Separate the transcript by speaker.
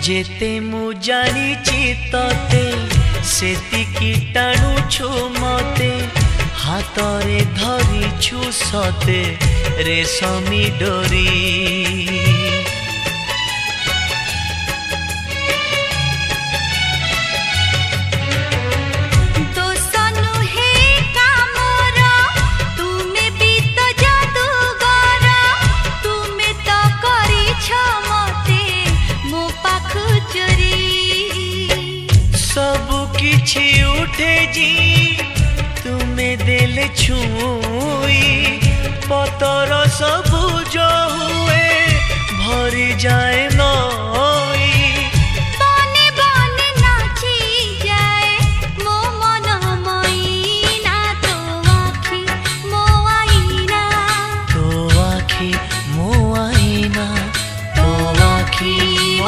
Speaker 1: जेते मु जानिची तते सेतिकी टाणुछु मते हातरे धरिछु सते रेशमी डोरी। किछि उठे जी तुम्हें देले छुई पतर सबुज हुए भरी जाए न